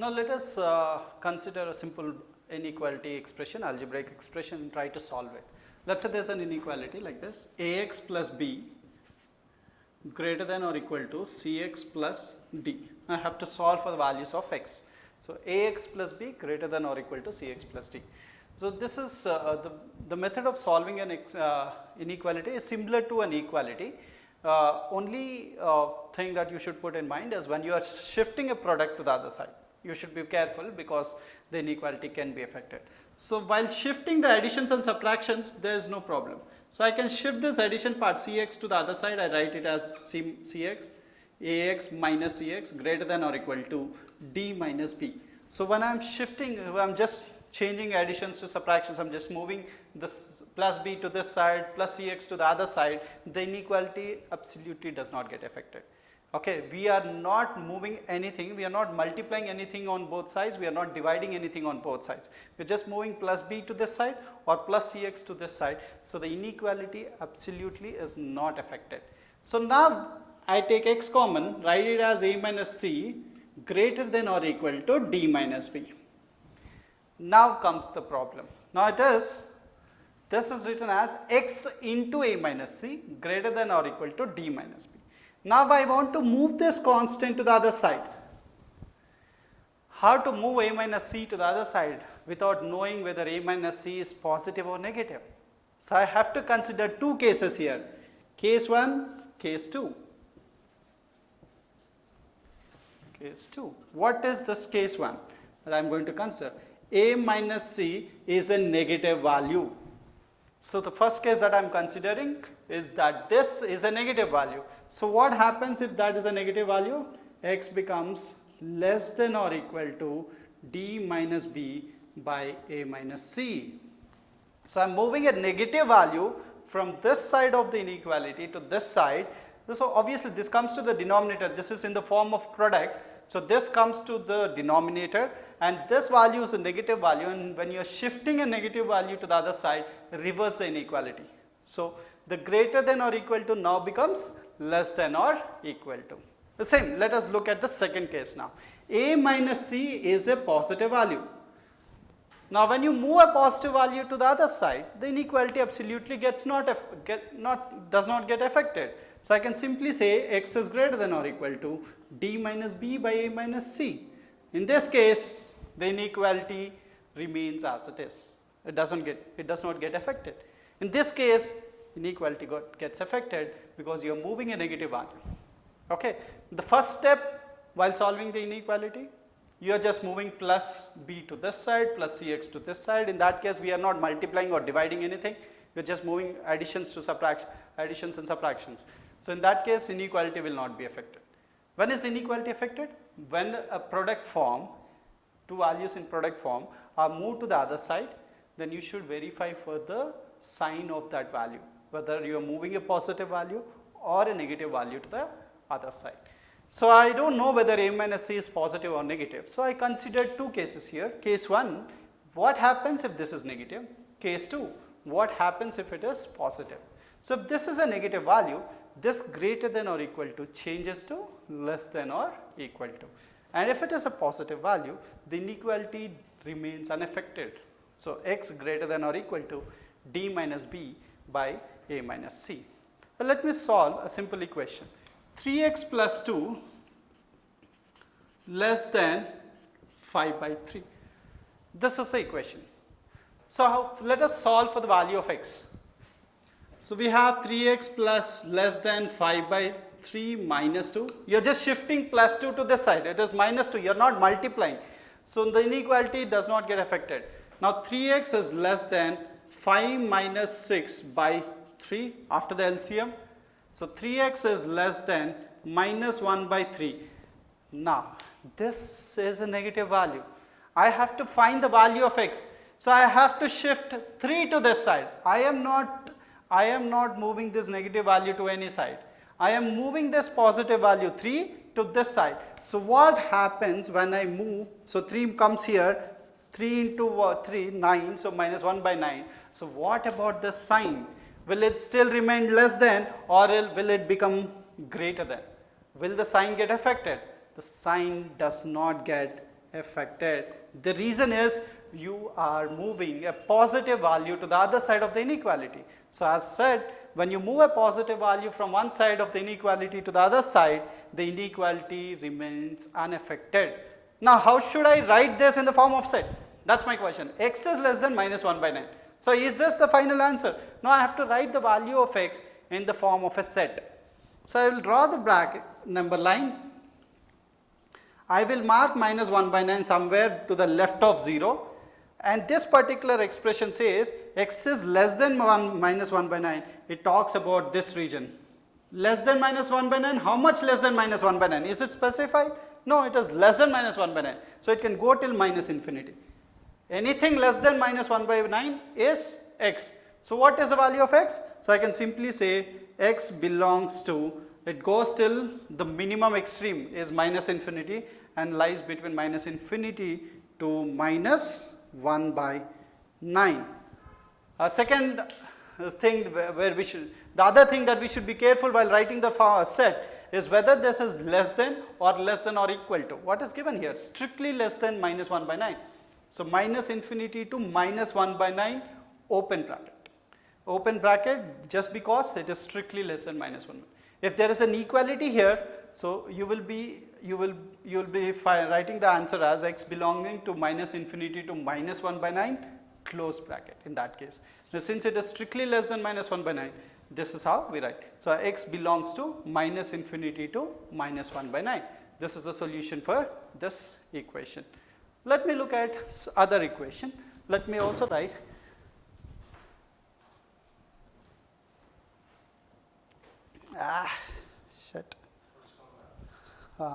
Now let us consider a simple inequality expression, algebraic expression, and try to solve it. Let's say there is an inequality like this: ax plus b greater than or equal to cx plus d. I have to solve for the values of x. So ax plus b greater than or equal to cx plus d. So this is the method of solving an inequality is similar to an equality. Only thing that you should put in mind is when you are shifting a product to the other side, you should be careful because the inequality can be affected. So while shifting the additions and subtractions, there is no problem. So I can shift this addition part cx to the other side. I write it as cx, ax minus cx greater than or equal to d minus b. So when I am shifting, I am just changing additions to subtractions, I am just moving this plus b to this side plus cx to the other side, the inequality absolutely does not get affected. Okay, we are not moving anything, we are not multiplying anything on both sides, we are not dividing anything on both sides. We are just moving plus b to this side or plus cx to this side. So the inequality absolutely is not affected. So now I take x common, write it as a minus c greater than or equal to d minus b. Now comes the problem. Now this is written as x into a minus c greater than or equal to d minus b. Now I want to move this constant to the other side. How to move a minus c to the other side without knowing whether a minus c is positive or negative? So I have to consider two cases here, case 1, case 2. Case 2. What is this case 1 that I am going to consider? A minus c is a negative value. So the first case that I am considering is that this is a negative value. So what happens if that is a negative value? X becomes less than or equal to d minus b by a minus c. So I am moving a negative value from this side of the inequality to this side. So obviously this comes to the denominator, this is in the form of product. So this comes to the denominator and this value is a negative value, and when you are shifting a negative value to the other side, reverse the inequality. So the greater than or equal to now becomes less than or equal to. The same, let us look at the second case now. A minus c is a positive value. Now when you move a positive value to the other side, the inequality absolutely does not get affected. So I can simply say x is greater than or equal to d minus b by a minus c. In this case, the inequality remains as it is. It does not get affected. In this case, inequality gets affected because you are moving a negative value. Okay. The first step while solving the inequality, you are just moving plus b to this side plus cx to this side. In that case, we are not multiplying or dividing anything. We are just moving additions and subtractions. So in that case, inequality will not be affected. When is inequality affected? When a product form, two values in product form are moved to the other side, then you should verify for the sign of that value, whether you are moving a positive value or a negative value to the other side. So I don't know whether a minus c is positive or negative. So I considered two cases here. Case 1, what happens if this is negative? Case 2, what happens if it is positive? So if this is a negative value, this greater than or equal to changes to less than or equal to. And if it is a positive value, the inequality remains unaffected. So x greater than or equal to d minus b by a minus c. Well, let me solve a simple equation. 3x plus 2 less than 5 by 3. This is the equation. So let us solve for the value of x. So we have 3x plus less than 5 by 3 minus 2. You are just shifting plus 2 to this side. It is minus 2. You are not multiplying. So the inequality does not get affected. Now 3x is less than 5 minus 6 by 3 after the LCM. So 3x is less than minus 1 by 3. Now this is a negative value. I have to find the value of x. So I have to shift 3 to this side. I am not moving this negative value to any side. I am moving this positive value 3 to this side. So what happens when I move? So 3 comes here, 3 into 3, 9, so minus 1 by 9. So what about the sign? Will it still remain less than or will it become greater than? Will the sign get affected? The sign does not get affected. The reason is you are moving a positive value to the other side of the inequality. So as said, when you move a positive value from one side of the inequality to the other side, the inequality remains unaffected. Now how should I write this in the form of set? That's my question. X is less than minus 1 by 9. So is this the final answer? No, I have to write the value of x in the form of a set. So I will draw the bracket number line. I will mark minus 1 by 9 somewhere to the left of 0, and this particular expression says x is less than minus 1 by 9. It talks about this region. Less than minus 1 by 9, how much less than minus 1 by 9? Is it specified? No, it is less than minus 1 by 9. So it can go till minus infinity. Anything less than minus 1 by 9 is x. So what is the value of x? So I can simply say x belongs to, it goes till the minimum extreme is minus infinity and lies between minus infinity to minus 1 by 9. Second thing where we should, the other thing that we should be careful while writing the set is whether this is less than or equal to. What is given here? Strictly less than minus 1 by 9. So minus infinity to minus 1 by 9, open bracket. Open bracket, just because it is strictly less than minus 1. If there is an equality here, so you will be writing the answer as x belonging to minus infinity to minus 1 by 9, close bracket in that case. Now since it is strictly less than minus 1 by 9, this is how we write. So x belongs to minus infinity to minus 1 by 9. This is the solution for this equation. Let me look at other equation. Let me also write